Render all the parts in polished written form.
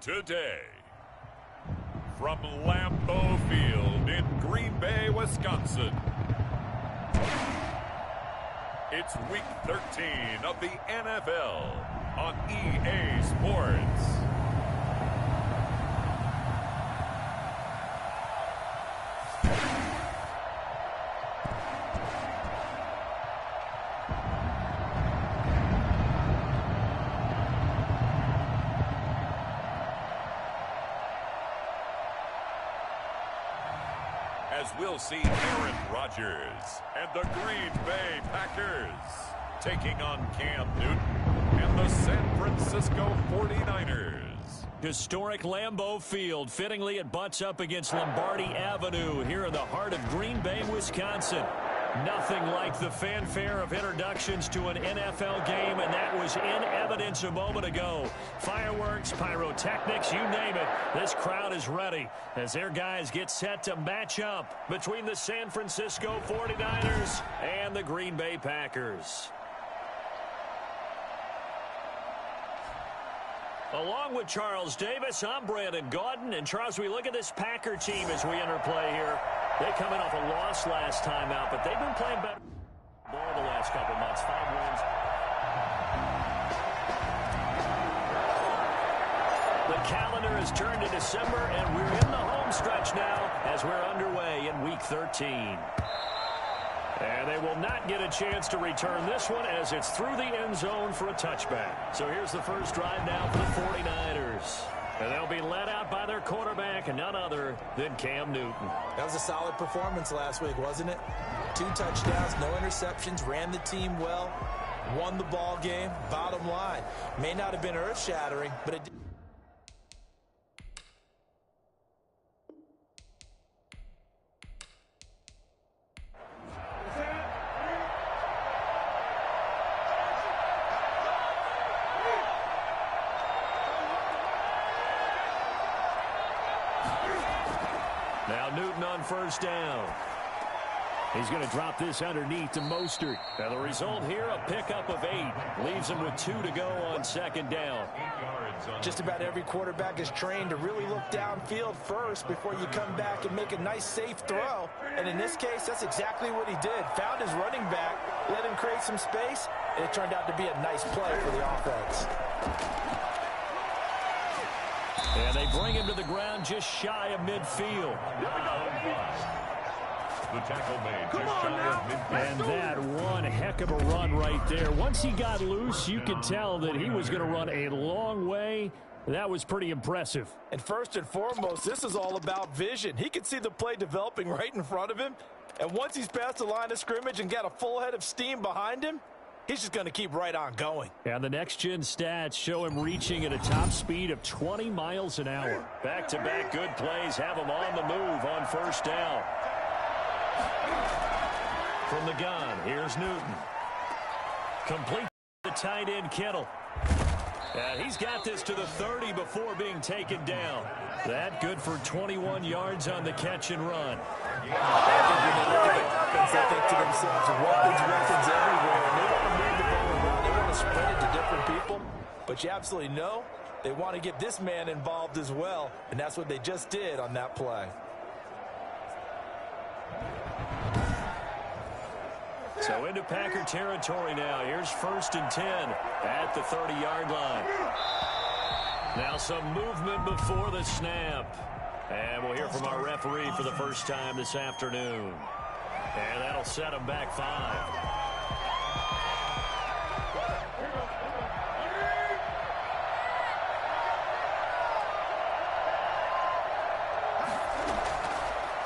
today. From Lambeau Field in Green Bay, Wisconsin. It's Week 13 of the NFL on EA Sports. As we'll see Aaron Rodgers and the Green Bay Packers taking on Cam Newton and the San Francisco 49ers. Historic Lambeau Field. Fittingly, it butts up against Lombardi Avenue here in the heart of Green Bay, Wisconsin. Nothing like the fanfare of introductions to an NFL game, and that was in evidence a moment ago. Fireworks, pyrotechnics, you name it. This crowd is ready as their guys get set to match up between the San Francisco 49ers and the Green Bay Packers. Along with Charles Davis, I'm Brandon Gaudin. And Charles, we look at this Packer team as we enter play here. They come in off a loss last time out, but they've been playing better the last couple months. 5 wins. The calendar has turned to December, and we're in the home stretch now as we're underway in Week 13. And they will not get a chance to return this one as it's through the end zone for a touchback. So here's the first drive now for the 49ers. And they'll be led out by their quarterback, and none other than Cam Newton. That was a solid performance last week, wasn't it? 2 touchdowns, no interceptions, ran the team well, won the ball game. Bottom line, may not have been earth-shattering, but it did. Now Newton on first down. He's going to drop this underneath to Mostert. Now the result here, a pickup of 8. Leaves him with 2 to go on second down. Just about every quarterback is trained to really look downfield first before you come back and make a nice, safe throw. And in this case, that's exactly what he did. Found his running back, let him create some space, and it turned out to be a nice play for the offense. And they bring him to the ground just shy of midfield. The tackle made just shy of midfield. And that one heck of a run right there. Once he got loose, you could tell that he was going to run a long way. That was pretty impressive. And first and foremost, this is all about vision. He could see the play developing right in front of him. And once he's past the line of scrimmage and got a full head of steam behind him, he's just going to keep right on going. And the next-gen stats show him reaching at a top speed of 20 miles an hour. Back-to-back good plays have him on the move on first down. From the gun, here's Newton. Complete the tight end Kittle. And he's got this to the 30 before being taken down. That good for 21 yards on the catch and run. They think to themselves, weapons everywhere. And they want to move the ball around. They want to spread it to different people. But you absolutely know they want to get this man involved as well. And that's what they just did on that play. So into Packer territory now. Here's 1st and 10 at the 30-yard line. Now some movement before the snap. And we'll hear from our referee for the first time this afternoon. And that'll set him back 5.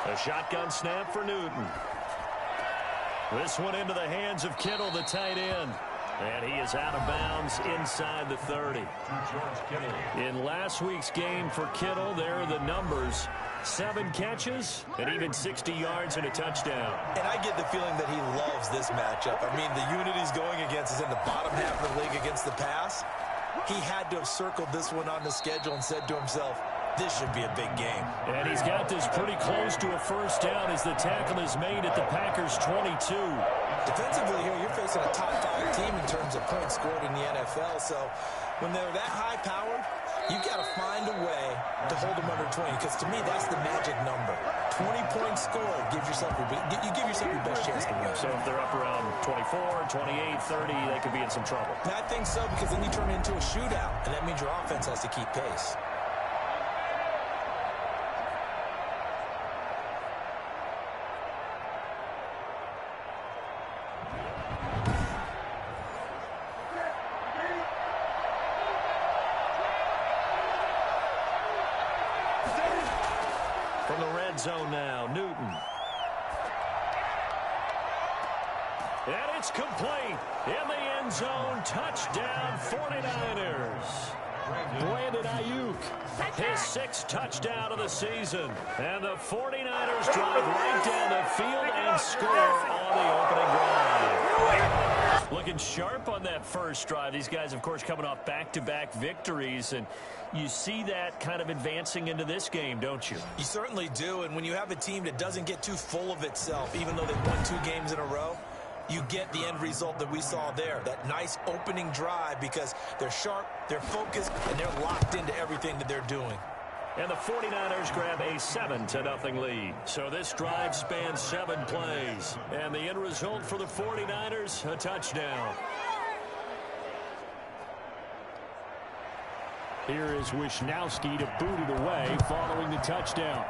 A shotgun snap for Newton. This one into the hands of Kittle, the tight end. And he is out of bounds inside the 30. In last week's game for Kittle, there are the numbers. 7 catches and even 60 yards and a touchdown. And I get the feeling that he loves this matchup. I mean, the unit he's going against is in the bottom half of the league against the pass. He had to have circled this one on the schedule and said to himself, this should be a big game. And he's got this pretty close to a first down as the tackle is made at the Packers' 22. Defensively here, you're facing a top 5 team in terms of points scored in the NFL. So when they're that high-powered, You've got to find a way to hold them under 20, because to me, that's the magic number. 20 points scored gives yourself you give yourself your best chance to win. So if they're up around 24, 28, 30, they could be in some trouble. And I think so, because then you turn it into a shootout, and that means your offense has to keep pace. From the red zone now, Newton. And it's complete. In the end zone, touchdown 49ers. Brandon Ayuk, his 6th touchdown of the season. And the 49ers drive right down the field and score on the opening drive. Looking sharp on that first drive. These guys, of course, coming off back-to-back victories. And you see that kind of advancing into this game, don't you? You certainly do. And when you have a team that doesn't get too full of itself, even though they've won 2 games in a row, you get the end result that we saw there, that nice opening drive, because they're sharp, they're focused, and they're locked into everything that they're doing. And the 49ers grab a 7-0 lead. So this drive spans 7 plays. And the end result for the 49ers, a touchdown. Here is Wisnowski to boot it away following the touchdown.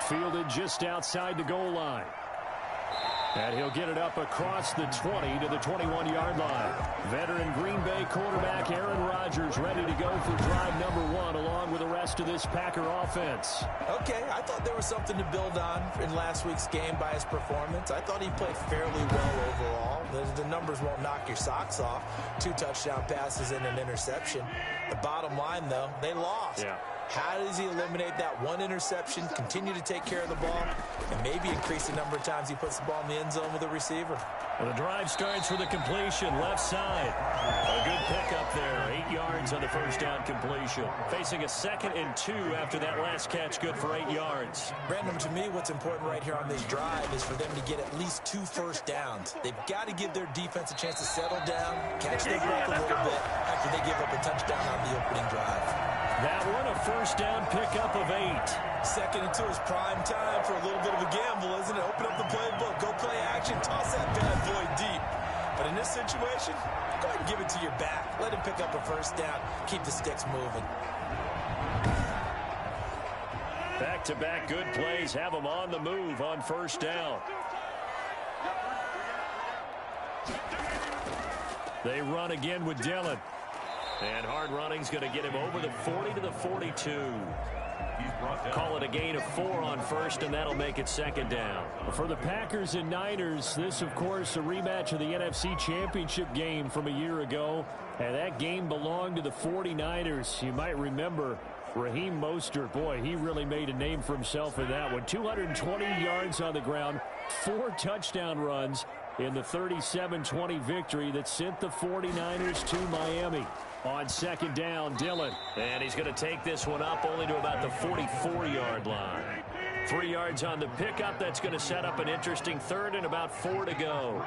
Fielded just outside the goal line. And he'll get it up across the 20 to the 21-yard line. Veteran Green Bay quarterback Aaron Rodgers ready to go for drive number 1 along with the rest of this Packer offense. Okay, I thought there was something to build on in last week's game by his performance. I thought he played fairly well overall. The numbers won't knock your socks off. 2 touchdown passes and an interception. The bottom line, though, they lost. Yeah. How does he eliminate that 1 interception, continue to take care of the ball, and maybe increase the number of times he puts the ball in the end zone with a receiver? Well, the drive starts with a completion, left side. A good pickup there, 8 yards on the first down completion. Facing a 2nd and 2 after that last catch, good for 8 yards. Brandon, to me, what's important right here on this drive is for them to get at least 2 first downs. They've got to give their defense a chance to settle down, catch their breath a little bit after they give up a touchdown on the opening drive. That one, a first down pickup of 8. 2nd and 2 is prime time for a little bit of a gamble, isn't it? Open up the playbook, go play action, toss that bad boy deep. But in this situation, go ahead and give it to your back. Let him pick up a first down. Keep the sticks moving. Back-to-back good plays have them on the move on first down. They run again with Dillon. And hard running's going to get him over the 40 to the 42. Call it a gain of 4 on first, and that'll make it 2nd down. For the Packers and Niners, this, of course, a rematch of the NFC Championship game from a year ago. And that game belonged to the 49ers. You might remember Raheem Mostert. Boy, he really made a name for himself in that one. 220 yards on the ground, 4 touchdown runs in the 37-20 victory that sent the 49ers to Miami. On 2nd down, Dillon. And he's going to take this one up only to about the 44-yard line. 3 yards on the pickup. That's going to set up an interesting 3rd and about 4 to go.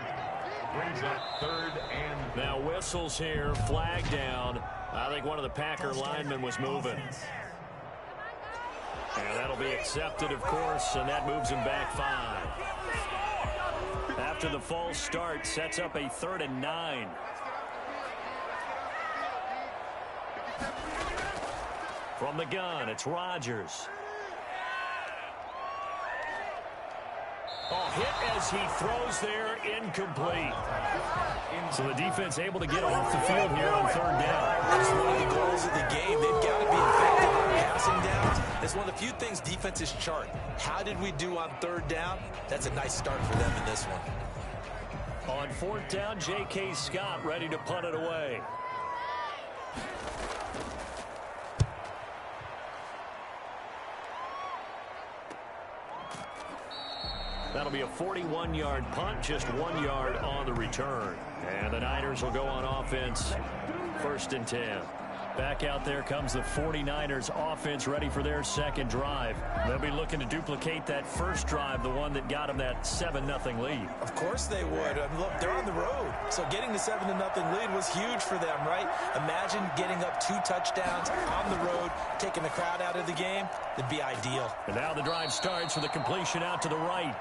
Brings up 3rd and... Now whistles here, flag down. I think one of the Packer linemen was moving. And that'll be accepted, of course, and that moves him back 5. After the false start, sets up a 3rd and 9. From the gun, it's Rodgers. Hit as he throws there, incomplete. So the defense able to get off the field here on 3rd down. It's one of the goals of the game. They've got to be effective on passing downs. It's one of the few things defenses chart. How did we do on 3rd down? That's a nice start for them in this one. On 4th down, J.K. Scott ready to punt it away. That'll be a 41-yard punt, just 1 yard on the return. And the Niners will go on offense, 1st and 10. Back out there comes the 49ers offense ready for their second drive. They'll be looking to duplicate that first drive, the one that got them that 7-0 lead. Of course they would. Look, they're on the road. So getting the 7-0 lead was huge for them, right? Imagine getting up 2 touchdowns on the road, taking the crowd out of the game. That'd be ideal. And now the drive starts with a completion out to the right.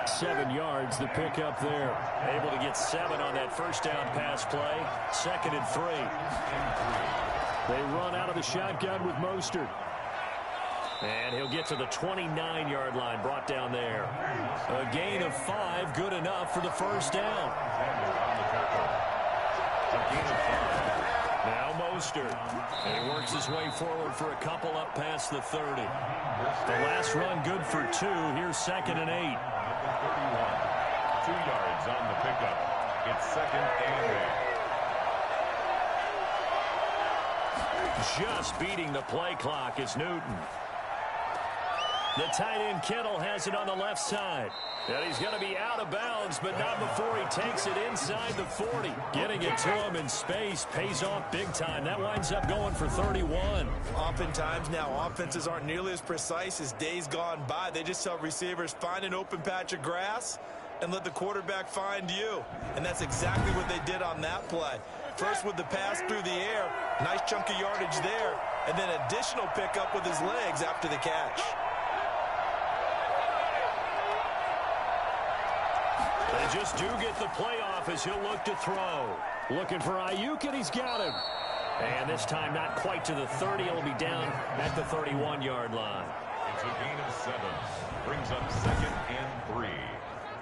7 yards, the pickup there. Able to get 7 on that first down pass play. 2nd and 3. They run out of the shotgun with Mostert. And he'll get to the 29-yard line, brought down there. A gain of 5, good enough for the first down. Now Mostert. And he works his way forward for a couple up past the 30. The last run good for 2. Here's 2nd and 8. 2 yards on the pickup. It's 2nd and 8. Just beating the play clock is Newton. The tight end Kittle has it on the left side. And he's going to be out of bounds, but not before he takes it inside the 40. Getting it to him in space pays off big time. That winds up going for 31. Oftentimes now, offenses aren't nearly as precise as days gone by. They just tell receivers, find an open patch of grass and let the quarterback find you. And that's exactly what they did on that play. First with the pass through the air, nice chunk of yardage there, and then additional pickup with his legs after the catch. They just do get the playoff as he'll look to throw. Looking for Ayuk, and he's got him. And this time not quite to the 30. He'll be down at the 31-yard line. It's a gain of 7. Brings up 2nd and 3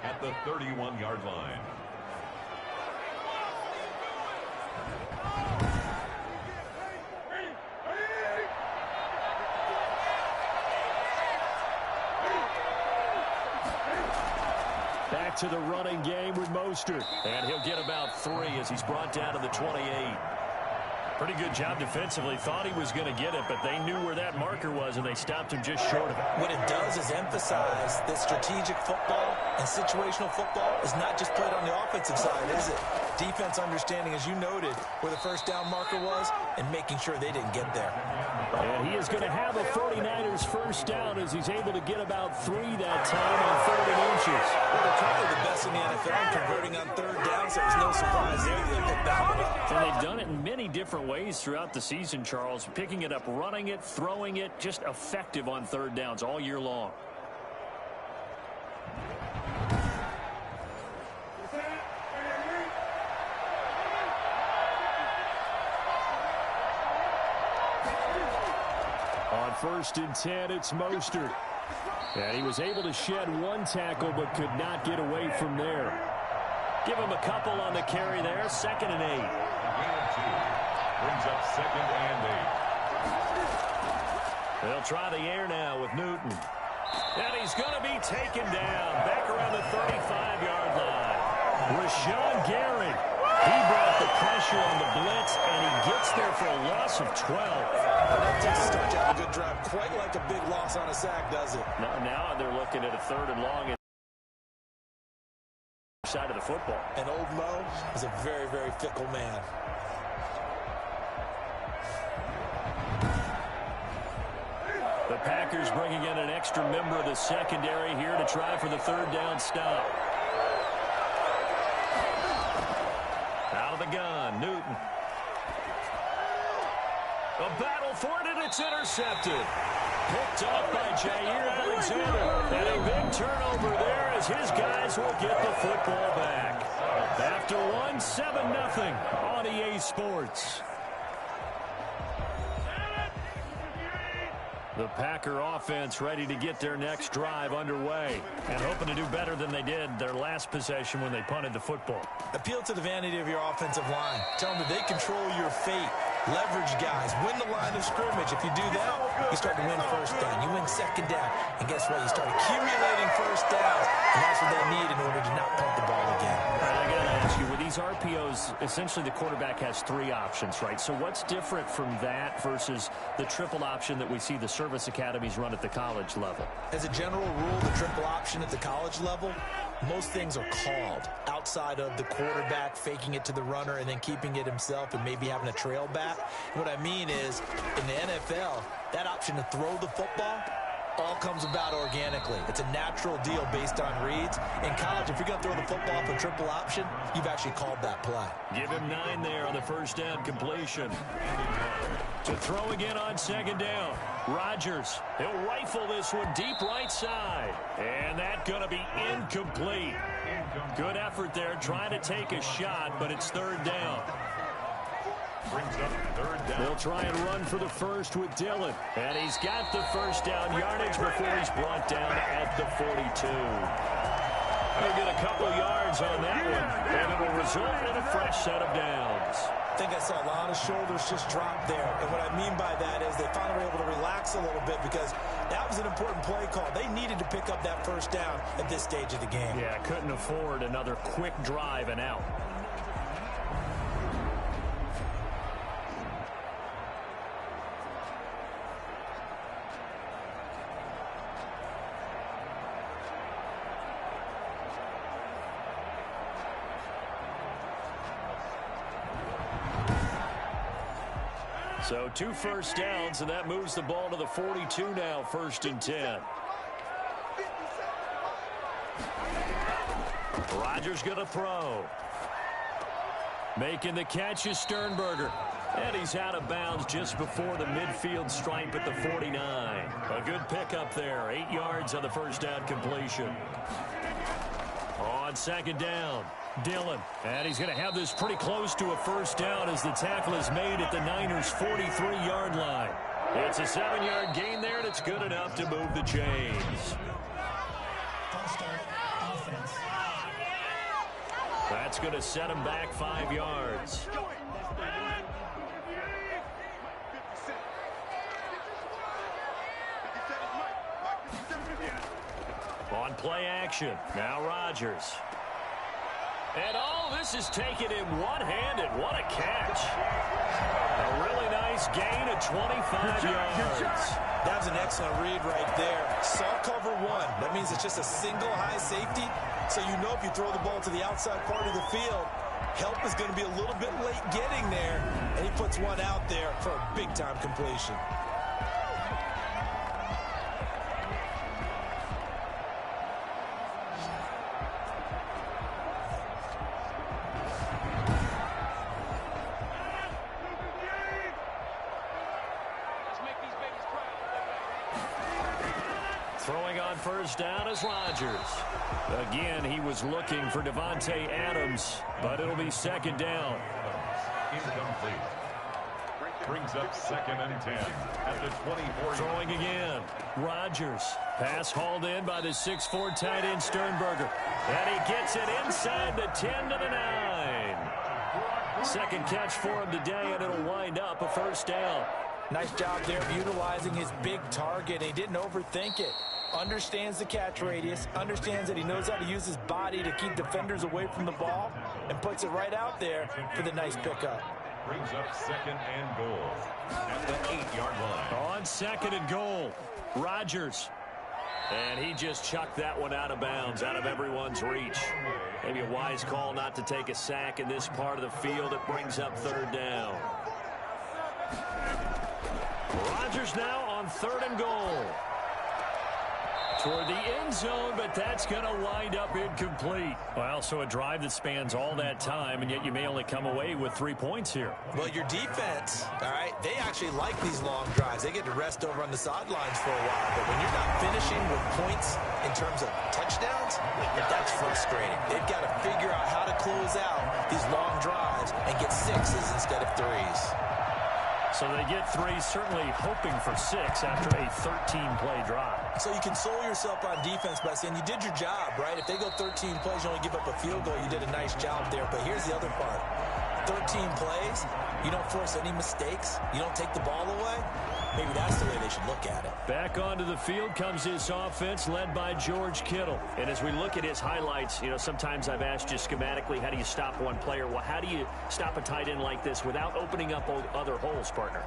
at the 31-yard line. Back to the running game with Mostert. And he'll get about 3 as he's brought down to the 28. Pretty good job defensively. Thought he was going to get it, but they knew where that marker was, and they stopped him just short of it. What it does is emphasize that strategic football and situational football is not just played on the offensive side, is it? Defense understanding, as you noted, where the first down marker was and making sure they didn't get there. And he is going to have a 49ers first down as he's able to get about 3 that time on 30 inches. Well, they're probably the best in the NFL in converting on third down, so it's no surprise there they picked that one up. And they've done it in many different ways throughout the season, Charles. Picking it up, running it, throwing it, just effective on third downs all year long. On 1st and 10, it's Mostert. And he was able to shed 1 tackle but could not get away from there. Give him a couple on the carry there. 2nd and 8. Gain of 2. Brings up 2nd and 8. They'll try the air now with Newton. And he's going to be taken down back around the 35-yard line. Rashawn Gary. He brought the pressure on the blitz, and he gets there for a loss of 12. That Texas start to have a good drive, quite like a big loss on a sack, does it? Now they're looking at a 3rd and long side of the football. And old Mo is a very, very fickle man. The Packers bringing in an extra member of the secondary here to try for the 3rd down stop. Out of the gun, Newton. A battle for it, and it's intercepted. Picked up by Jair Alexander. And a big turnover there as his guys will get the football back. After 1, 7-0 on EA Sports. The Packer offense ready to get their next drive underway and hoping to do better than they did their last possession when they punted the football. Appeal to the vanity of your offensive line. Tell them that they control your fate. Leverage guys. Win the line of scrimmage. If you do that, you start to win first down. You win second down. And guess what? You start accumulating first downs. And that's what they need in order to not punt the ball again. All right, I got to ask you, with these RPOs, essentially the quarterback has 3 options, right? So what's different from that versus the triple option that we see the service academies run at the college level? As a general rule, the triple option at the college level most things are called outside of the quarterback faking it to the runner and then keeping it himself and maybe having a trail back. What I mean is, in the NFL, that option to throw the football all comes about organically. It's a natural deal based on reads. In college, if you're going to throw the football for triple option, you've actually called that play. Give him 9 there on the first down completion. To throw again on second down. Rodgers, he'll rifle this one deep right side. And that's going to be incomplete. Good effort there, trying to take a shot, but it's third down. Brings up third down. They'll try and run for the first with Dillon. And he's got the first down yardage before he's brought down at the 42. He'll get a couple yards on that one, and it'll result in a fresh set of downs. I think I saw a lot of shoulders just drop there. And what I mean by that is they finally were able to relax a little bit because that was an important play call. They needed to pick up that first down at this stage of the game. Yeah, couldn't afford another quick drive and out. So 2 first downs, and that moves the ball to the 42 now, 1st and 10. Rodgers going to throw. Making the catch is Sternberger. And he's out of bounds just before the midfield stripe at the 49. A good pickup there. 8 yards on the first down completion. On second down, Dillon. And he's going to have this pretty close to a first down as the tackle is made at the Niners' 43-yard line. It's a 7-yard gain there, and it's good enough to move the chains. That's going to set him back 5 yards. On play action, now Rodgers. And this is taken in one-handed. What a catch. A really nice gain of 25 yards. That was an excellent read right there. Saw cover 1. That means it's just a single high safety. So you know if you throw the ball to the outside part of the field, help is going to be a little bit late getting there. And he puts one out there for a big-time completion. Throwing on first down is Rodgers. Again, he was looking for Devontae Adams, but it'll be second down. Incomplete. Brings up 2nd and 10 at the 24. Throwing again. Rodgers. Pass hauled in by the 6'4" tight end Sternberger. And he gets it inside the 10 to the 9. Second catch for him today, and it'll wind up a first down. Nice job there of utilizing his big target. He didn't overthink it. Understands the catch radius, understands that he knows how to use his body to keep defenders away from the ball, and puts it right out there for the nice pickup. Brings up 2nd and goal at the 8-yard line. On 2nd and goal, Rodgers. And he just chucked that one out of bounds, out of everyone's reach. Maybe a wise call not to take a sack in this part of the field. It brings up 3rd down. Rodgers now on 3rd and goal. Toward the end zone, but that's going to wind up incomplete. Well, so a drive that spans all that time, and yet you may only come away with 3 points here. Well, your defense, all right, they actually like these long drives. They get to rest over on the sidelines for a while, but when you're not finishing with points in terms of touchdowns, that's frustrating. They've got to figure out how to close out these long drives and get 6s instead of 3s. So they get 3, certainly hoping for 6 after a 13-play drive. So you console yourself on defense by saying you did your job, right? If they go 13 plays, you only give up a field goal, you did a nice job there. But here's the other part. 13 plays, you don't force any mistakes, you don't take the ball away. Maybe that's the way they should look at it. Back onto the field comes this offense led by George Kittle. And as we look at his highlights, sometimes I've asked you schematically, how do you stop one player? Well, how do you stop a tight end like this without opening up other holes, partner?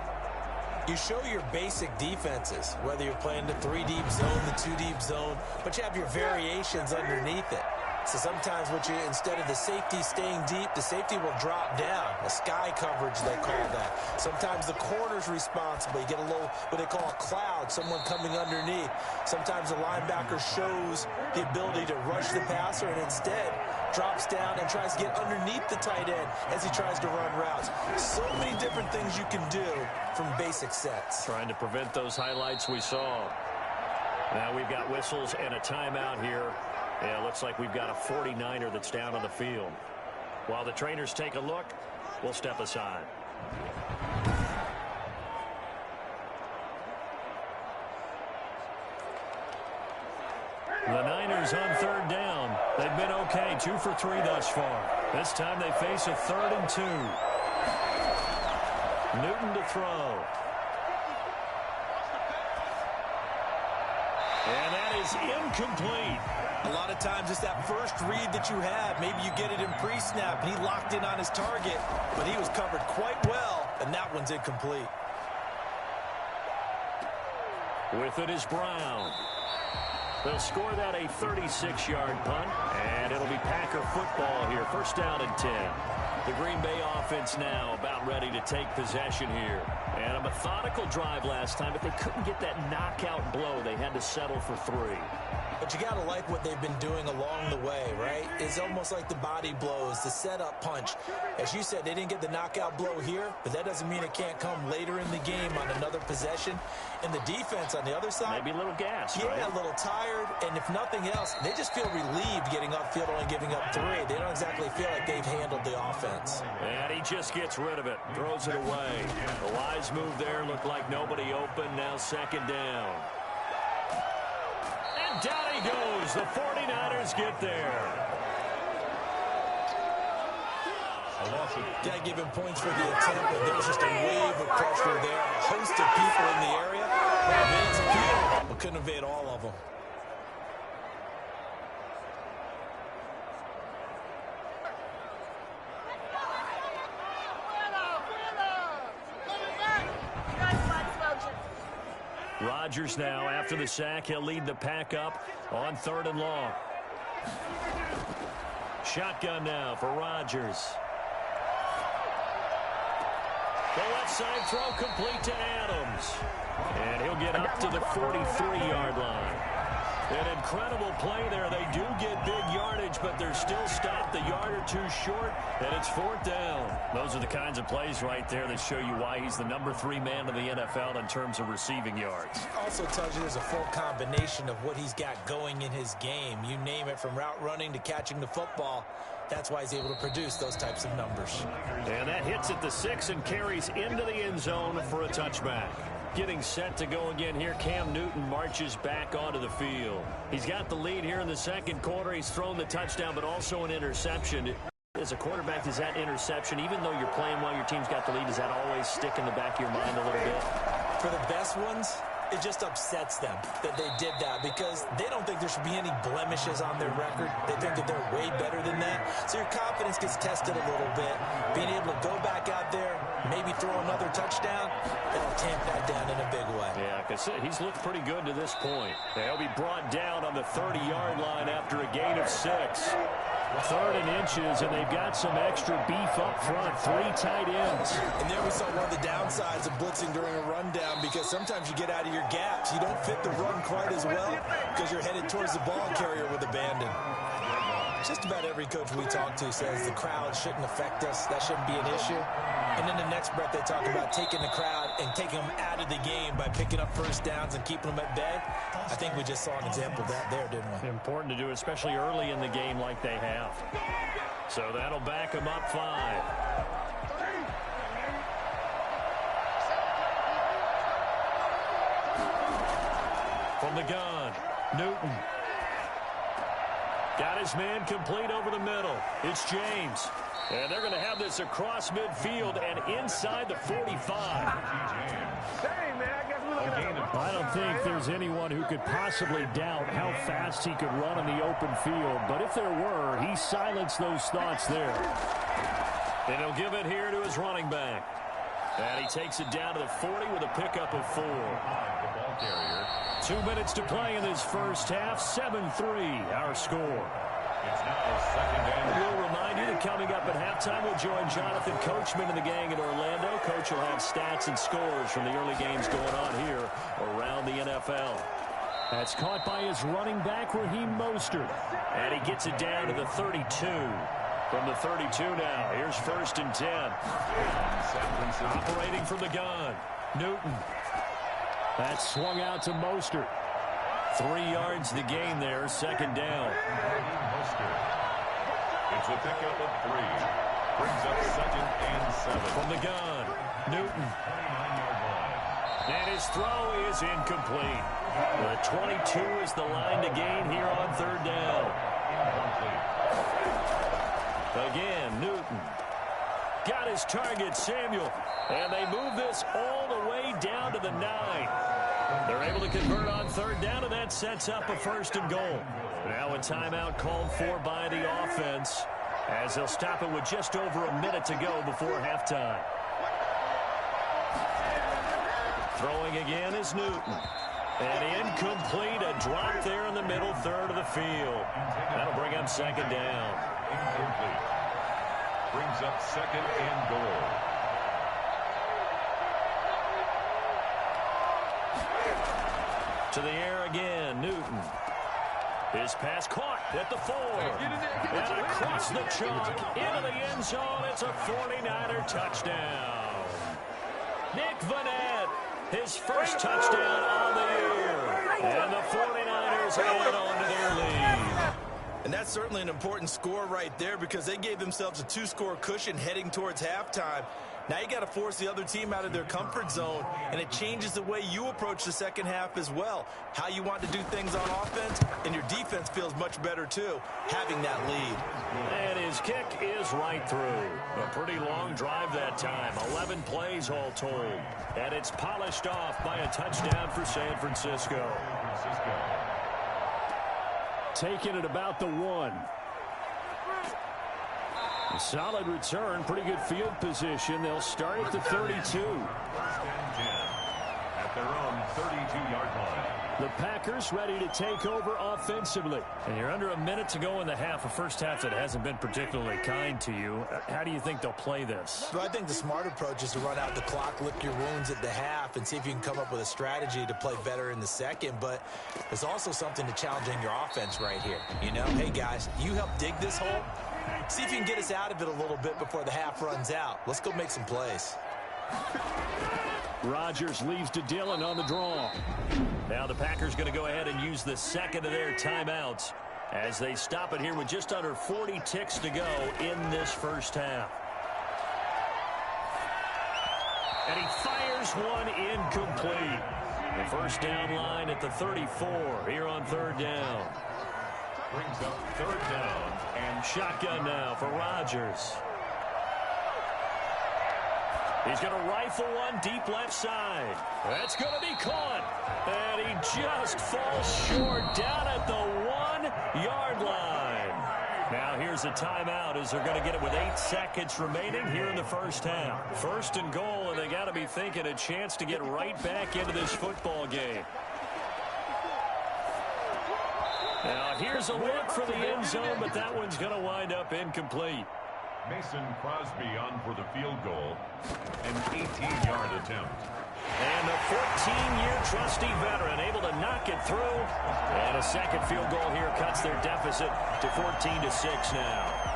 You show your basic defenses, whether you're playing the 3-deep zone, the 2-deep zone, but you have your variations underneath it. So sometimes instead of the safety staying deep, the safety will drop down. A sky coverage, they call that. Sometimes the corner's responsible. You get a little, what they call a cloud, someone coming underneath. Sometimes the linebacker shows the ability to rush the passer and instead drops down and tries to get underneath the tight end as he tries to run routes. So many different things you can do from basic sets. Trying to prevent those highlights we saw. Now we've got whistles and a timeout here. Yeah, looks like we've got a 49er that's down on the field. While the trainers take a look, we'll step aside. The Niners on third down. They've been okay, 2 for 3 thus far. This time they face a 3rd and 2. Newton to throw. And that is incomplete. A lot of times it's that first read that you have. Maybe you get it in pre-snap, and he locked in on his target, but he was covered quite well, and that one's incomplete. With it is Brown. They'll score that a 36-yard punt, and it'll be Packer football here. 1st down and 10. The Green Bay offense now about ready to take possession here. And a methodical drive last time, but they couldn't get that knockout blow. They had to settle for 3. But you got to like what they've been doing along the way, right? It's almost like the body blows, the setup punch. As you said, they didn't get the knockout blow here, but that doesn't mean it can't come later in the game on another possession. And the defense on the other side, maybe a little gas, yeah, right? A little tired. And if nothing else, they just feel relieved getting upfield only giving up 3. They don't exactly feel like they've handled the offense. And he just gets rid of it, throws it away. The wise move there, looked like nobody open. Now 2nd down. And down he goes. The 49ers get there. Got to give him points for the attempt, but there was just a wave of pressure there. A host of people in the area. Evades a few, but couldn't evade all of them. Rodgers now, after the sack, he'll lead the pack up on 3rd and long. Shotgun now for Rodgers. The left side throw complete to Adams. And he'll get up to the 43-yard line. An incredible play there. They do get big yardage, but they're still stopped a yard or 2 short, and it's 4th down. Those are the kinds of plays right there that show you why he's the number 3 man in the NFL in terms of receiving yards. Also tells you there's a full combination of what he's got going in his game. You name it, from route running to catching the football. That's why he's able to produce those types of numbers. And that hits at the 6 and carries into the end zone for a touchback. Getting set to go again here, Cam Newton marches back onto the field. He's got the lead here in the 2nd quarter. He's thrown the touchdown, but also an interception. As a quarterback, does that interception, even though you're playing while your team's got the lead, does that always stick in the back of your mind a little bit? For the best ones, it just upsets them that they did that because they don't think there should be any blemishes on their record. They think that they're way better than that. So your confidence gets tested a little bit. Being able to go back out there, maybe throw another touchdown, that'll tamp that down in a big way. Yeah, because he's looked pretty good to this point. They'll be brought down on the 30-yard line after a gain of 6. 3rd and inches, and they've got some extra beef up front. 3 tight ends. And there we saw one of the downsides of blitzing during a rundown, because sometimes you get out of your gaps. You don't fit the run quite as well because you're headed towards the ball carrier with abandon. Just about every coach we talk to says the crowd shouldn't affect us. That shouldn't be an issue. And in the next breath, they talk about taking the crowd and taking them out of the game by picking up 1st downs and keeping them at bay. I think we just saw an example of that there, didn't we? Important to do, especially early in the game like they have. So that'll back them up 5. From the gun, Newton. Got his man complete over the middle. It's James. And they're going to have this across midfield and inside the 45. I don't think there's anyone who could possibly doubt how fast he could run in the open field. But if there were, he silenced those thoughts there. And he'll give it here to his running back. And he takes it down to the 40 with a pickup of 4. 2 minutes to play in this first half. 7-3 our score. It's now second and We'll remind you that coming up at halftime, we'll join Jonathan Coachman and the gang in Orlando. Coach will have stats and scores from the early games going on here around the NFL. That's caught by his running back, Raheem Mostert. And he gets it down to the 32. From the 32 now, here's 1st and 10. Operating from the gun, Newton. That's swung out to Mostert. 3 yards the gain there, 2nd down. It's a pickup of 3. Brings up 2nd and 7. From the gun, Newton. And his throw is incomplete. The 22 is the line to gain here on 3rd down. Again, Newton. Got his target, Samuel. And they move this all the way down to the 9. They're able to convert on 3rd down, and that sets up a 1st and goal. Now a timeout called for by the offense, as they'll stop it with just over a minute to go before halftime. Throwing again is Newton. And incomplete, a drop there in the middle third of the field. That'll bring up 2nd down. Incomplete. Brings up 2nd and goal. To the air again, Newton. His pass caught at the 4. And across the chalk, into the end zone. It's a 49er touchdown. Nick Vanette, his first touchdown on the year. And the 49ers add on to their lead. And that's certainly an important score right there, because they gave themselves a 2-score cushion heading towards halftime. Now you got to force the other team out of their comfort zone, and it changes the way you approach the second half as well. How you want to do things on offense, and your defense feels much better too, having that lead. And his kick is right through. A pretty long drive that time. 11 plays all told. And it's polished off by a touchdown for San Francisco. Taking it about the 1. A solid return, pretty good field position. They'll start at the 32. At their own 32-yard line. The Packers ready to take over offensively. And you're under a minute to go in the half, a first half that hasn't been particularly kind to you. How do you think they'll play this? Well, I think the smart approach is to run out the clock, lick your wounds at the half, and see if you can come up with a strategy to play better in the second. But there's also something to challenging your offense right here. You know, hey, guys, you help dig this hole. See if you can get us out of it a little bit before the half runs out. Let's go make some plays. Rodgers leaves to Dillon on the draw. Now the Packers going to go ahead and use the second of their timeouts as they stop it here with just under 40 ticks to go in this first half. And he fires one incomplete. The first down line at the 34 here on 3rd down. Brings up 3rd down. And shotgun now for Rodgers. He's going to rifle one deep left side. That's going to be caught. And he just falls short down at the 1-yard line. Now here's a timeout as they're going to get it with 8 seconds remaining here in the first half. 1st and goal, and they got to be thinking a chance to get right back into this football game. Now here's a look for the end zone, but that one's going to wind up incomplete. Mason Crosby on for the field goal. An 18-yard attempt. And a 14-year trusty veteran able to knock it through. And a second field goal here cuts their deficit to 14-6 now.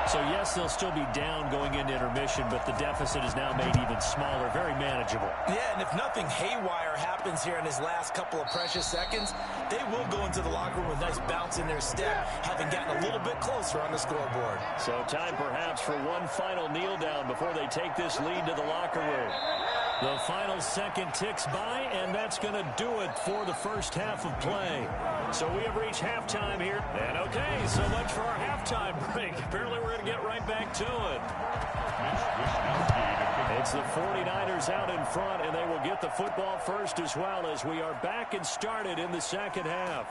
So, yes, they'll still be down going into intermission, but the deficit is now made even smaller, very manageable. Yeah, and if nothing haywire happens here in his last couple of precious seconds, they will go into the locker room with a nice bounce in their step, having gotten a little bit closer on the scoreboard. So time perhaps for one final kneel down before they take this lead to the locker room. The final second ticks by, and that's going to do it for the first half of play. So we have reached halftime here. And okay, so much for our halftime break. Apparently we're going to get right back to it. It's the 49ers out in front, and they will get the football first as well as we are back and started in the second half.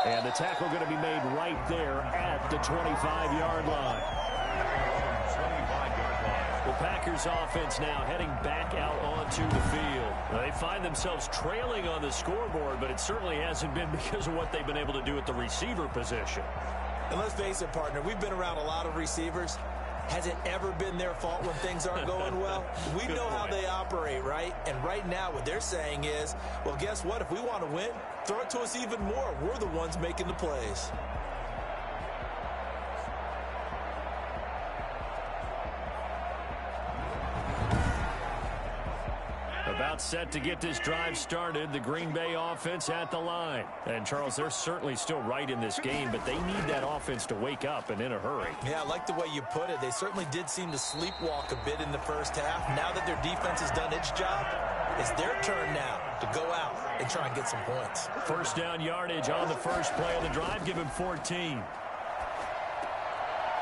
And the tackle going to be made right there at the 25-yard line. The Packers offense now heading back out onto the field. They find themselves trailing on the scoreboard, but it certainly hasn't been because of what they've been able to do at the receiver position. And let's face it, partner, we've been around a lot of receivers. Has it ever been their fault when things aren't going well? We know how they operate, right? And right now what they're saying is, well, guess what? If we want to win, throw it to us even more. We're the ones making the plays. About set to get this drive started, the Green Bay offense at the line. And, Charles, they're certainly still right in this game, but they need that offense to wake up and in a hurry. Yeah, I like the way you put it. They certainly did seem to sleepwalk a bit in the first half. Now that their defense has done its job, it's their turn now to go out and try and get some points. First down yardage on the first play of the drive. Give him 14.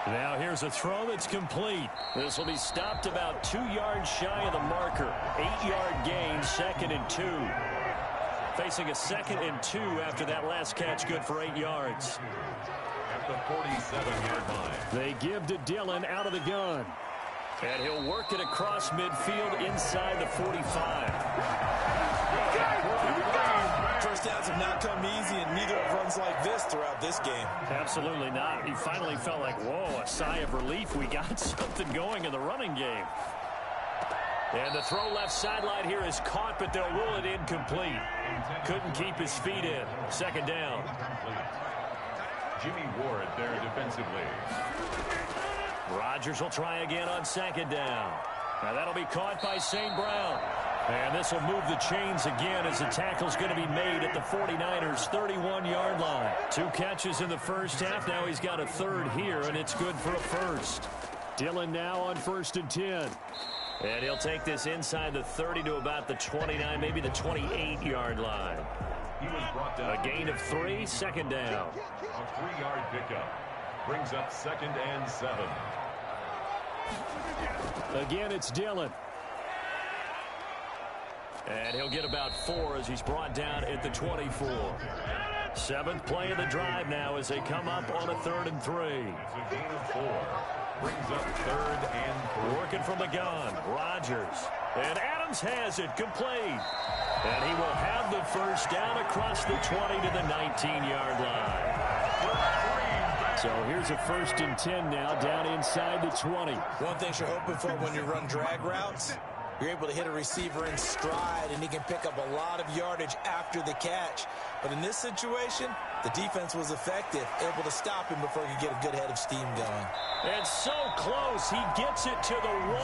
Now here's a throw that's complete. This will be stopped about 2 yards shy of the marker. 8-yard gain, 2nd and 2. Facing a 2nd and 2 after that last catch, good for 8 yards. At the 47-yard line. They give to Dillon out of the gun. And he'll work it across midfield inside the 45. First downs have not come easy, and neither have runs like this throughout this game. Absolutely not. He finally felt like, whoa, a sigh of relief. We got something going in the running game. And the throw left sideline here is caught, but they'll rule it incomplete. Couldn't keep his feet in. 2nd down. Jimmy Ward there defensively. Rodgers will try again on 2nd down. Now that'll be caught by St. Brown. And this will move the chains again as the tackle's going to be made at the 49ers' 31-yard line. 2 catches in the first half. Now he's got a 3rd here, and it's good for a first. Dillon now on 1st and 10. And he'll take this inside the 30 to about the 29, maybe the 28-yard line. He was brought down. A gain of 3, 2nd down. A 3-yard pickup brings up 2nd and 7. Again, it's Dillon. And he'll get about 4 as he's brought down at the 24. 7th play of the drive now as they come up on a 3rd and 3. It's a gain of 4. Brings up 3rd and 3. Working from the gun, Rodgers. And Adams has it complete. And he will have the first down across the 20 to the 19-yard line. So here's a 1st and 10 now down inside the 20. One thing you're hoping for when you run drag routes, you're able to hit a receiver in stride, and he can pick up a lot of yardage after the catch. But in this situation, the defense was effective, able to stop him before he could get a good head of steam going. And so close, he gets it to the 1.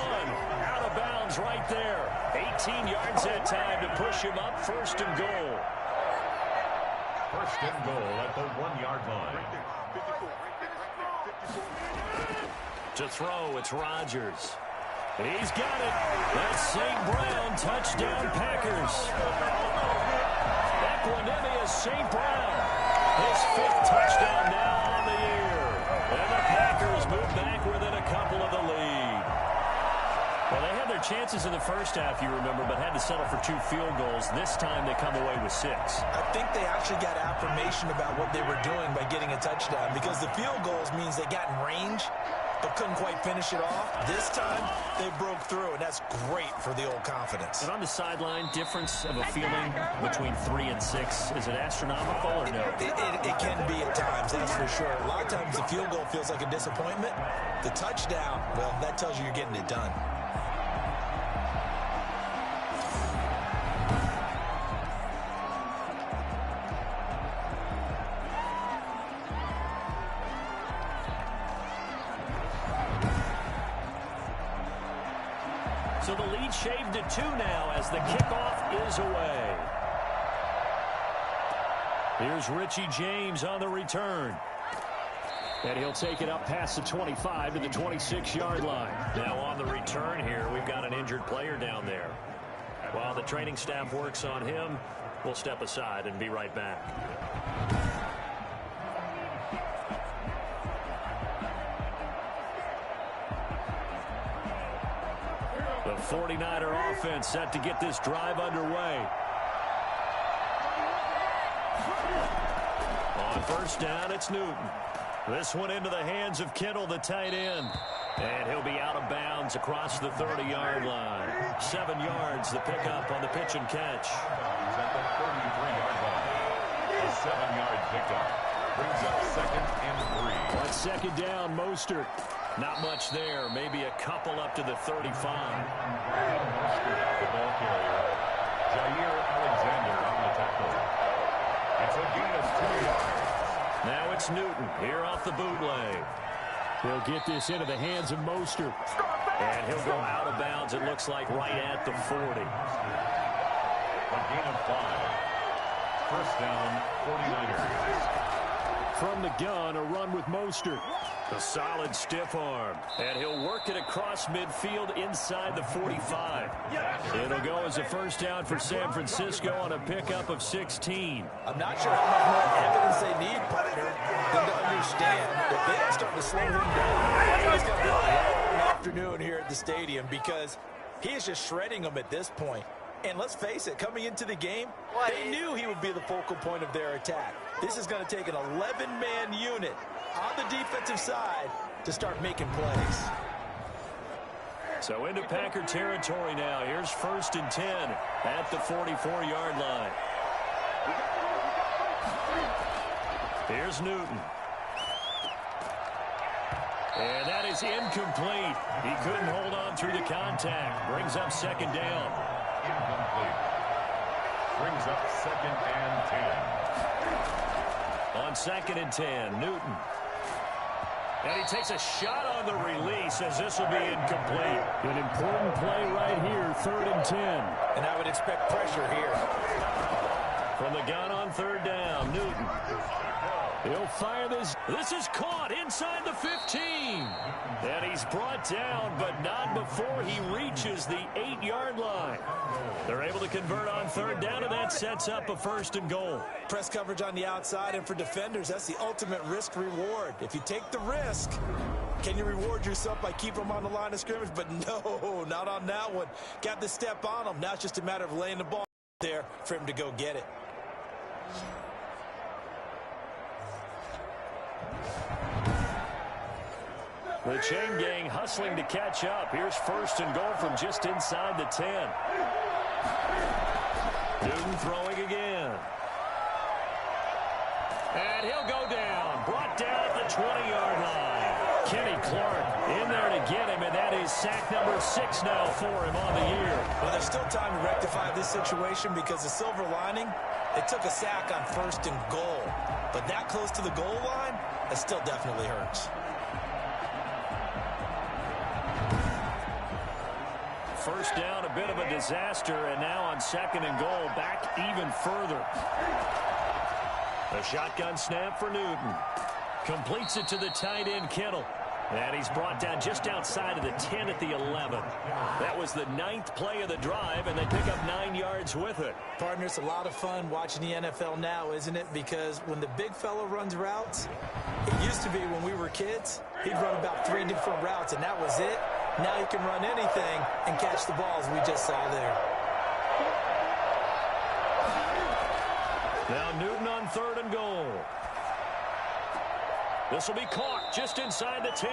Out of bounds right there. 18 yards that time to push him up 1st and goal. 1st and goal at the 1-yard line. To throw, it's Rodgers. He's got it. That's St. Brown. Touchdown, Packers. Equanimous St. Brown. His 5th touchdown now on the year. And the Packers move back within a couple of the lead. Well, they had their chances in the first half, you remember, but had to settle for 2 field goals. This time they come away with 6. I think they actually got affirmation about what they were doing by getting a touchdown, because the field goals means they got in range but couldn't quite finish it off. This time, they broke through, and that's great for the old confidence. And on the sideline, difference of a feeling between 3 and 6, is it astronomical or no? It can be at times, that's for sure. A lot of times the field goal feels like a disappointment. The touchdown, well, that tells you you're getting it done. So the lead shaved to 2 now as the kickoff is away. Here's Richie James on the return. And he'll take it up past the 25 to the 26-yard line. Now on the return here, we've got an injured player down there. While the training staff works on him, we'll step aside and be right back. The 49er offense set to get this drive underway. On 1st down, it's Newton. This one into the hands of Kittle, the tight end. And he'll be out of bounds across the 30-yard line. 7 yards, the pickup on the pitch and catch. He's at the 33-yard line. A 7-yard pickup. Brings up 2nd and 3. On 2nd down, Mostert. Not much there. Maybe a couple up to the 35. Mostert, the ball carrier. Jair Alexander on the tackle. It's a gain of 2 yards. Now it's Newton here off the bootleg. He'll get this into the hands of Mostert. And he'll go out of bounds, it looks like, right at the 40. A gain of 5. First down, 49ers. From the gun, a run with Mostert. A solid stiff arm. And he'll work it across midfield inside the 45. It'll go as a first down for San Francisco on a pickup of 16. I'm not sure how much more evidence they need, partner, than to understand that they don't start to slow him down. He's going to be a long afternoon here at the stadium because he is just shredding them at this point. And let's face it, coming into the game, they knew he would be the focal point of their attack. This is going to take an 11-man unit on the defensive side to start making plays. So into Packer territory now. Here's 1st and 10 at the 44-yard line. Here's Newton. And that is incomplete. He couldn't hold on through the contact. Brings up 2nd down. Incomplete. Brings up 2nd and 10. On 2nd and 10, Newton. And he takes a shot on the release as this will be incomplete. An important play right here, 3rd and 10. And I would expect pressure here. From the gun on 3rd down, Newton. He'll fire this. This is caught inside the 15. And he's brought down, but not before he reaches the 8-yard line. They're able to convert on 3rd down, and that sets up a 1st and goal. Press coverage on the outside, and for defenders, that's the ultimate risk-reward. If you take the risk, can you reward yourself by keeping them on the line of scrimmage? But no, not on that one. Got the step on them. Now it's just a matter of laying the ball there for him to go get it. The chain gang hustling to catch up. Here's 1st and goal from just inside the 10. Newton throwing again. And he'll go down. Brought down at the 20-yard line. Kenny Clark in there to get him, and that is sack number 6 now for him on the year. Well, there's still time to rectify this situation because the silver lining, it took a sack on 1st and goal. But that close to the goal line, it still definitely hurts. First down, a bit of a disaster, and now on 2nd and goal, back even further. A shotgun snap for Newton. Completes it to the tight end, Kittle. And he's brought down just outside of the 10 at the 11. That was the 9th play of the drive, and they pick up 9 yards with it. Partner, it's a lot of fun watching the NFL now, isn't it? Because when the big fella runs routes, it used to be when we were kids, he'd run about 3 different routes, and that was it. Now he can run anything and catch the balls we just saw there. Now Newton on 3rd and goal. This will be caught just inside the 10.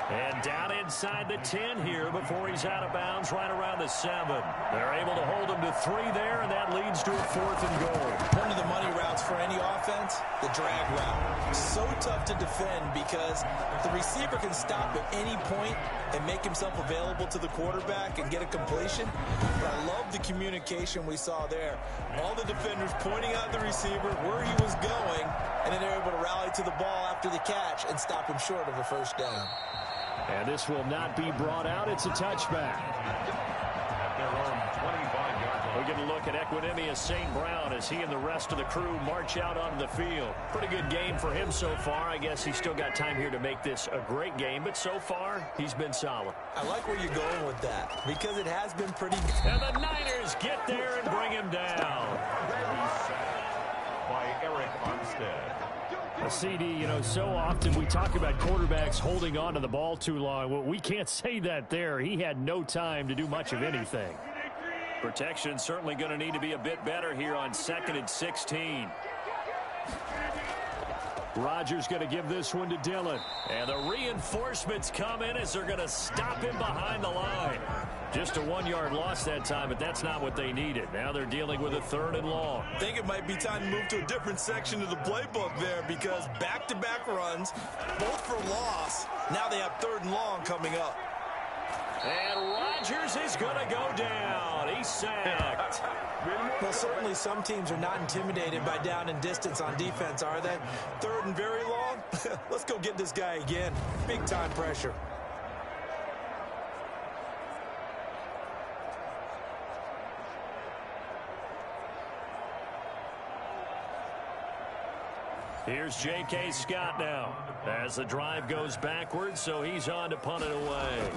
And down inside the 10 here before he's out of bounds right around the 7. They're able to hold him to 3 there, and that leads to a 4th and goal. One of the money routes for any offense, the drag route. So tough to defend because the receiver can stop at any point and make himself available to the quarterback and get a completion. But I love the communication we saw there. All the defenders pointing out the receiver, where he was going, and then they're able to rally to the ball after the catch and stop him short of a 1st down. And this will not be brought out. It's a touchback. At their own 25-yard line. We're going to look at Equinemius St. Brown as he and the rest of the crew march out onto the field. Pretty good game for him so far. I guess he's still got time here to make this a great game, but so far, he's been solid. I like where you're going with that because it has been pretty good. And the Niners get there and bring him down. By Eric Armstead. A CD, you know, so often we talk about quarterbacks holding on to the ball too long. Well, we can't say that there. He had no time to do much of anything. Protection certainly going to need to be a bit better here on 2nd and 16. Rodgers going to give this one to Dillon. And the reinforcements come in as they're going to stop him behind the line. Just a 1-yard loss that time, but that's not what they needed. Now they're dealing with a 3rd and long. I think it might be time to move to a different section of the playbook there because back-to-back runs, both for loss. Now they have 3rd and long coming up. And Rodgers is going to go down. He's sacked. Well, certainly some teams are not intimidated by down and distance on defense, are they? 3rd and very long? Let's go get this guy again. Big-time pressure. Here's J.K. Scott now as the drive goes backwards, so he's on to punt it away.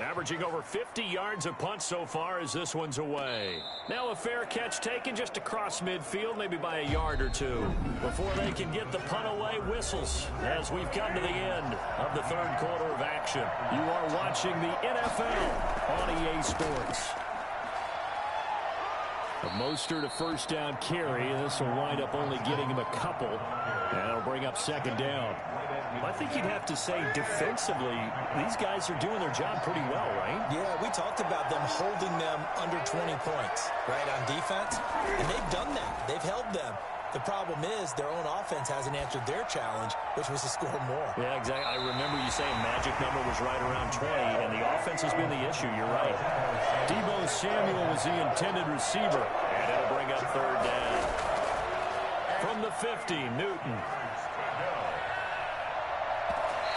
Averaging over 50 yards a punt so far as this one's away. Now a fair catch taken just across midfield, maybe by a yard or two. Before they can get the punt away, whistles as we've come to the end of the 3rd quarter of action. You are watching the NFL on EA Sports. A Mostert to first down carry. This will wind up only getting him a couple. And it'll bring up 2nd down. I think you'd have to say defensively, these guys are doing their job pretty well, right? Yeah, we talked about them holding them under 20 points, right, on defense. And they've done that. They've held them. The problem is their own offense hasn't answered their challenge, which was to score more. Yeah, exactly. I remember you saying magic number was right around 20, and the offense has been the issue. You're right. Deebo Samuel was the intended receiver, and it'll bring up 3rd down. From the 50, Newton.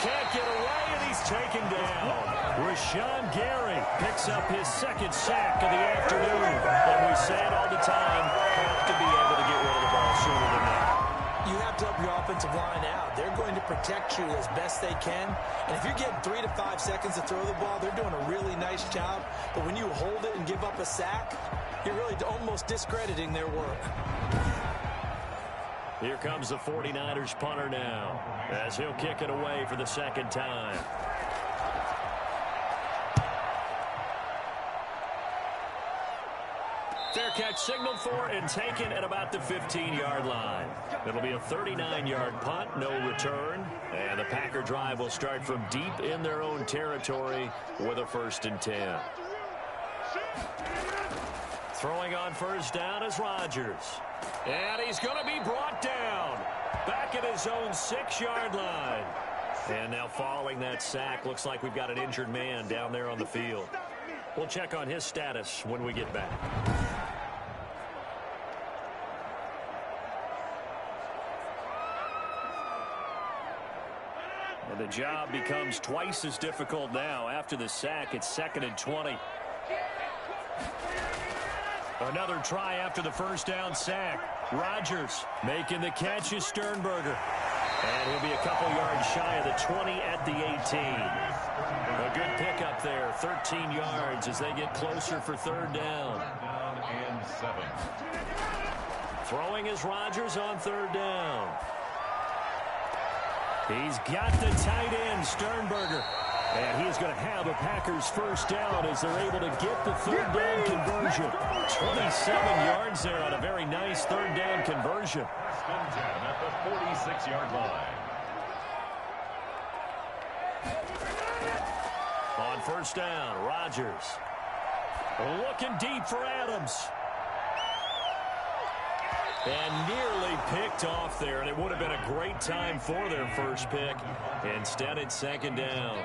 Can't get away, and he's taken down. Rashawn Gary picks up his 2nd sack of the afternoon. And we say it all the time, have to be able to get rid of the ball sooner than that. You have to help your offensive line out. They're going to protect you as best they can. And if you're getting 3 to 5 seconds to throw the ball, they're doing a really nice job. But when you hold it and give up a sack, you're really almost discrediting their work. Here comes the 49ers punter now as he'll kick it away for the 2nd time. Fair catch signaled for and taken at about the 15-yard line. It'll be a 39-yard punt, no return. And the Packer drive will start from deep in their own territory with a 1st and 10. Throwing on 1st down is Rodgers. And he's going to be brought down back at his own 6-yard line. And now following that sack, looks like we've got an injured man down there on the field. We'll check on his status when we get back. And the job becomes twice as difficult now. After the sack, it's 2nd and 20. Another try after the 1st down sack. Rodgers making the catch is Sternberger. And he'll be a couple yards shy of the 20 at the 18. A good pickup there, 13 yards as they get closer for 3rd down. And 7. Throwing is Rodgers on 3rd down. He's got the tight end, Sternberger. And he's going to have a Packers 1st down as they're able to get the 3rd down conversion. 27 yards there on a very nice 3rd down conversion. 1st and 10 at the 46-yard line. On 1st down, Rodgers. Looking deep for Adams. And nearly picked off there, and it would have been a great time for their first pick. Instead, it's 2nd down.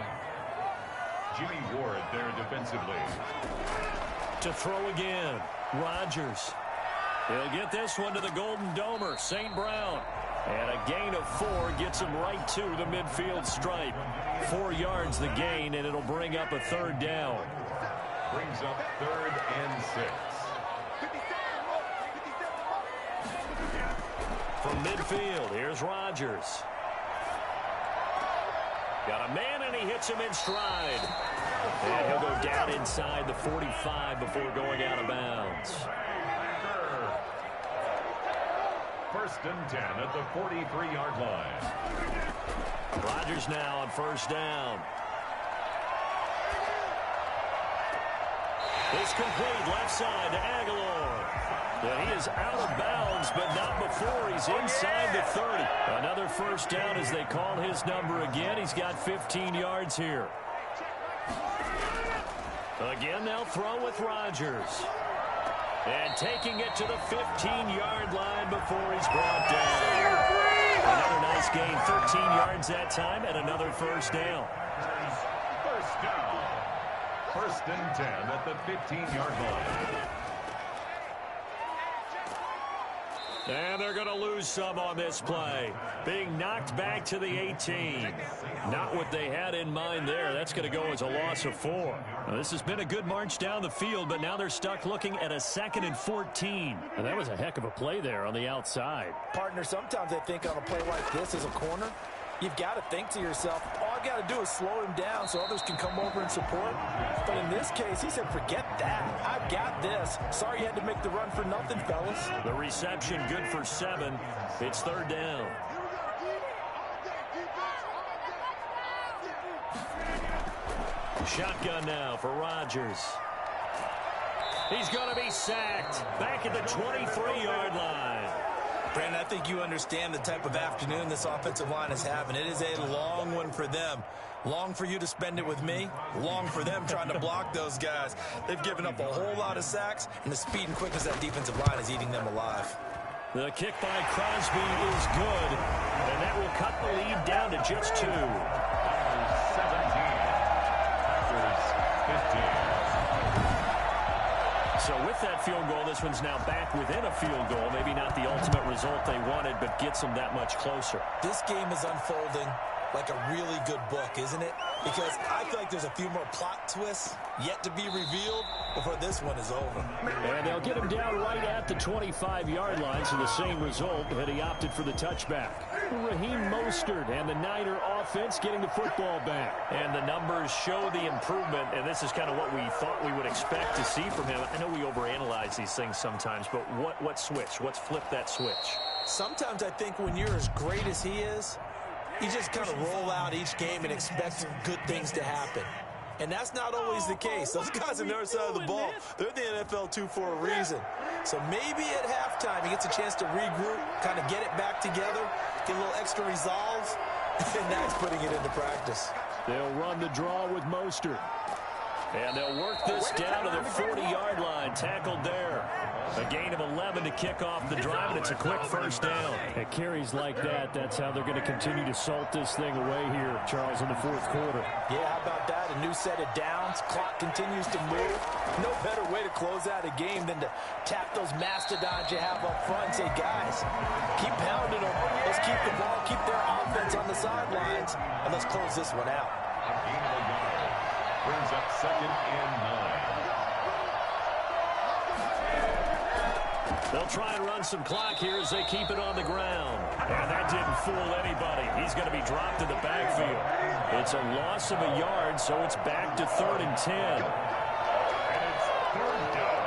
Jimmy Ward there defensively. To throw again, Rodgers. He'll get this one to the Golden Domer, St. Brown. And a gain of 4 gets him right to the midfield stripe. 4 yards the gain, and it'll bring up a 3rd down. Brings up 3rd and 6. From midfield, here's Rodgers. Got a man, and he hits him in stride. And he'll go down inside the 45 before going out of bounds. 1st and 10 at the 43-yard line. Rodgers now on 1st down. It's complete left side to Aguilar. Yeah, he is out of bounds, but not before he's inside the 30. Another first down as they call his number again. He's got 15 yards here. Again, they'll throw with Rodgers. And taking it to the 15-yard line before he's brought down. Another nice gain, 13 yards that time, and another first down. First down. First and 10 at the 15-yard line. And they're going to lose some on this play. Being knocked back to the 18. Not what they had in mind there. That's going to go as a loss of 4. Now, this has been a good march down the field, but now they're stuck looking at a 2nd and 14. And that was a heck of a play there on the outside. Partner, sometimes I think on a play like this as a corner, you've got to think to yourself, all I got to do is slow him down so others can come over and support. But in this case, he said, forget that. I've got this. Sorry you had to make the run for nothing, fellas. The reception good for 7. It's 3rd down. Shotgun now for Rodgers. He's going to be sacked. Back at the 23-yard line. Brandon, I think you understand the type of afternoon this offensive line is having. It is a long one for them. Long for you to spend it with me. Long for them trying to block those guys. They've given up a whole lot of sacks, and the speed and quickness of that defensive line is eating them alive. The kick by Crosby is good, and that will cut the lead down to just 2. 15. So with that field goal, this one's now back within a field goal. Maybe not the ultimate result they wanted, but gets them that much closer. This game is unfolding like a really good book, isn't it? Because I feel like there's a few more plot twists yet to be revealed before this one is over. And they'll get him down right at the 25-yard line, so the same result, had he opted for the touchback. Raheem Mostert and the Niner offense getting the football back. And the numbers show the improvement, and this is kind of what we thought we would expect to see from him. I know we overanalyze these things sometimes, but what switch? What's flipped that switch? Sometimes I think when you're as great as he is, you just kind of roll out each game and expect good things to happen. And that's not always the case. Those guys on the other side of the ball, they're the NFL 2 for a reason. So maybe at halftime he gets a chance to regroup, kind of get it back together, get a little extra resolve, and now he's putting it into practice. They'll run the draw with Mostert. And they'll work this down to the 40-yard line, tackled there. A gain of 11 to kick off the drive, and it's a quick first down. At carries like that, that's how they're going to continue to salt this thing away here, Charles, in the 4th quarter. Yeah, how about that? A new set of downs. Clock continues to move. No better way to close out a game than to tap those mastodons you have up front and say, guys, keep pounding them. Let's keep the ball, keep their offense on the sidelines, and let's close this one out. Brings up 2nd and 9. They'll try and run some clock here as they keep it on the ground. And that didn't fool anybody. He's going to be dropped in the backfield. It's a loss of a yard, so it's back to 3rd and 10. And it's 3rd down.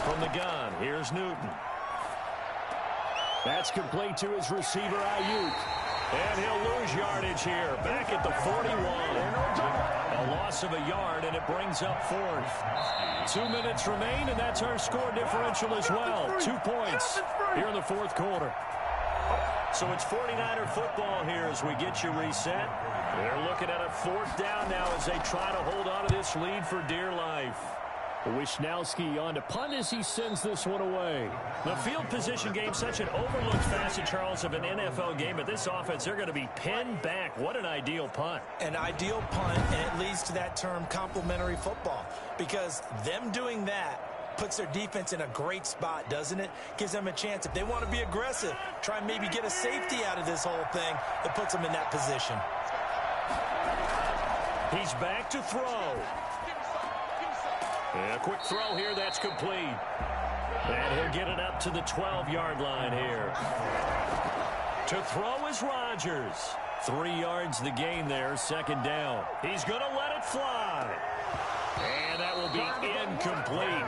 From the gun, here's Newton. That's complete to his receiver, Ayuk. And he'll lose yardage here. Back at the 41. A loss of a yard, and it brings up 4th. 2 minutes remain, and that's our score differential as well. 2 points here in the 4th quarter. So it's 49er football here as we get you reset. They're looking at a 4th down now as they try to hold on to this lead for dear life. Wisnowski on to punt as he sends this one away. The field position game, such an overlooked facet, Charles, of an NFL game. But this offense, they're going to be pinned back. What an ideal punt. An ideal punt, and it leads to that term complementary football. Because them doing that puts their defense in a great spot, doesn't it? Gives them a chance. If they want to be aggressive, try and maybe get a safety out of this whole thing, it puts them in that position. He's back to throw. And a quick throw here, that's complete. And he'll get it up to the 12-yard line here. To throw is Rodgers. 3 yards the gain there, 2nd down. He's going to let it fly. And that will be incomplete.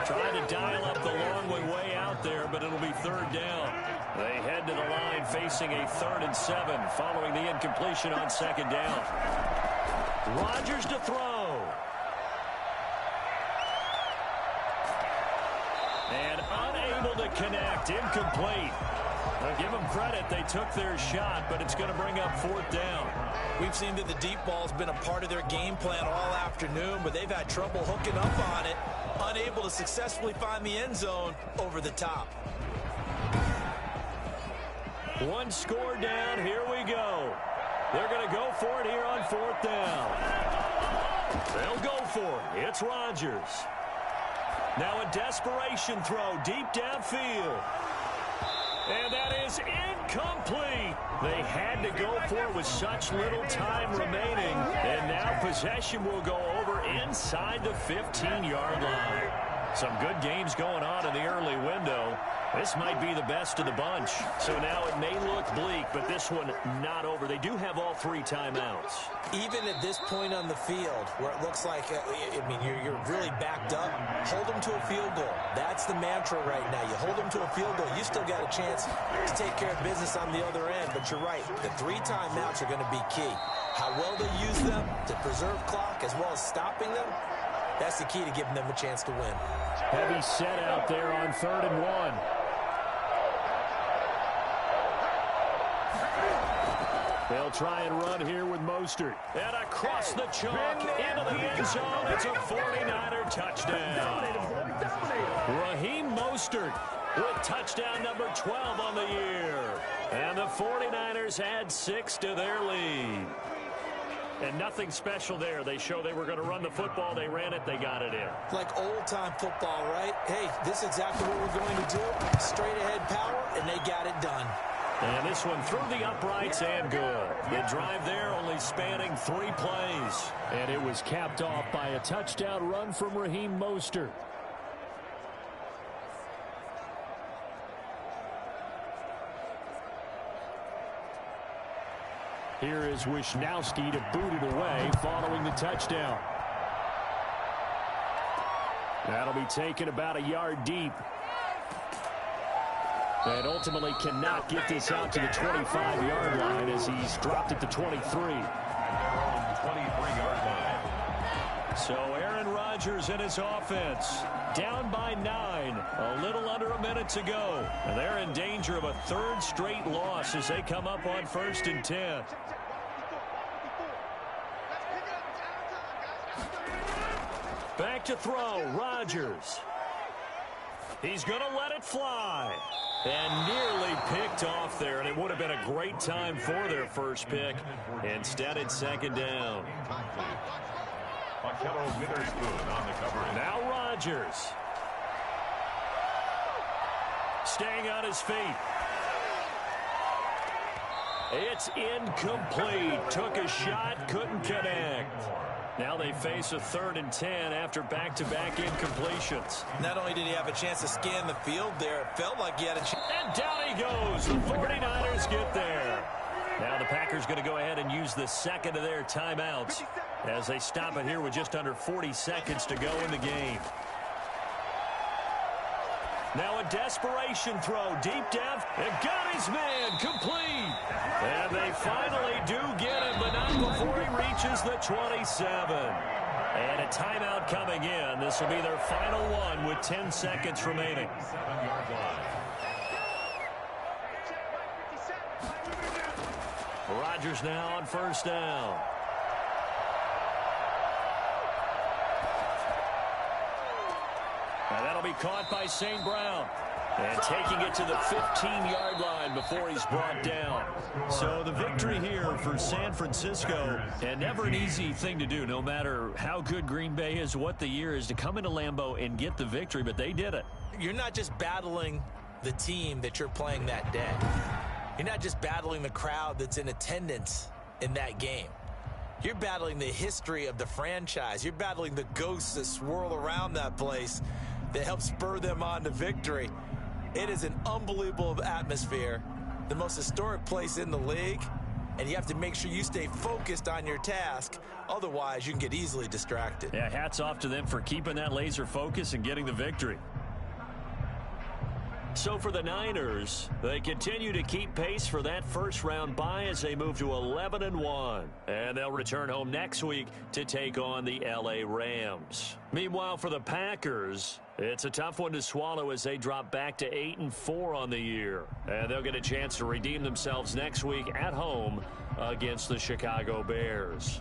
Trying to dial up the long way out there, but it'll be 3rd down. They head to the line facing a 3rd and 7 following the incompletion on 2nd down. Rodgers to throw. Unable to connect. Incomplete. Now give them credit. They took their shot, but it's going to bring up 4th down. We've seen that the deep ball's been a part of their game plan all afternoon, but they've had trouble hooking up on it, unable to successfully find the end zone over the top. One score down. Here we go. They're going to go for it here on 4th down. They'll go for it. It's Rodgers. Now a desperation throw deep downfield. And that is incomplete. They had to go for it with such little time remaining. And now possession will go over inside the 15-yard line. Some good games going on in the early window. This might be the best of the bunch. So now it may look bleak, but this one not over. They do have all 3 timeouts. Even at this point on the field, where it looks like, you're really backed up, hold them to a field goal. That's the mantra right now. You hold them to a field goal. You still got a chance to take care of business on the other end. But you're right. The 3 timeouts are going to be key. How well they use them to preserve clock as well as stopping them, that's the key to giving them a chance to win. Heavy set out there on 3rd and 1. They'll try and run here with Mostert. And across the chalk into the end zone. It's a 49er touchdown. Raheem Mostert with touchdown number 12 on the year. And the 49ers add 6 to their lead. And nothing special there. They show they were going to run the football. They ran it. They got it in. Like old-time football, right? Hey, this is exactly what we're going to do. Straight-ahead power, and they got it done. And this one through the uprights and good. The drive there only spanning 3 plays. And it was capped off by a touchdown run from Raheem Mostert. Here is Wisnowski to boot it away following the touchdown. That'll be taken about a yard deep. And ultimately cannot get this out to the 25-yard line as he's dropped at the 23. 23-yard line. So Aaron Rodgers and his offense down by 9. A little under a minute to go. And they're in danger of a 3rd straight loss as they come up on 1st and 10. Back to throw, Rodgers. He's going to let it fly. And nearly picked off there, and it would have been a great time for their first pick. Instead, it's 2nd down. Now Rodgers. Staying on his feet. It's incomplete. Took a shot, couldn't connect. Now they face a 3rd and 10 after back-to-back incompletions. Not only did he have a chance to scan the field there, it felt like he had a chance. And down he goes. The 49ers get there. Now the Packers going to go ahead and use the 2nd of their timeouts as they stop it here with just under 40 seconds to go in the game. Now a desperation throw deep down. And got his man complete. And they finally do get him, but not before he reaches the 27. And a timeout coming in. This will be their final one with 10 seconds remaining. Rodgers now on 1st down. And that'll be caught by St. Brown. And taking it to the 15-yard line before he's brought down. So the victory here for San Francisco, and never an easy thing to do, no matter how good Green Bay is, what the year is, to come into Lambeau and get the victory, but they did it. You're not just battling the team that you're playing that day. You're not just battling the crowd that's in attendance in that game. You're battling the history of the franchise. You're battling the ghosts that swirl around that place that help spur them on to victory. It is an unbelievable atmosphere, the most historic place in the league, and you have to make sure you stay focused on your task. Otherwise, you can get easily distracted. Yeah, hats off to them for keeping that laser focus and getting the victory. So for the Niners, they continue to keep pace for that first-round bye as they move to 11-1. And they'll return home next week to take on the L.A. Rams. Meanwhile, for the Packers, It's a tough one to swallow as they drop back to 8-4 on the year. And they'll get a chance to redeem themselves next week at home against the Chicago Bears.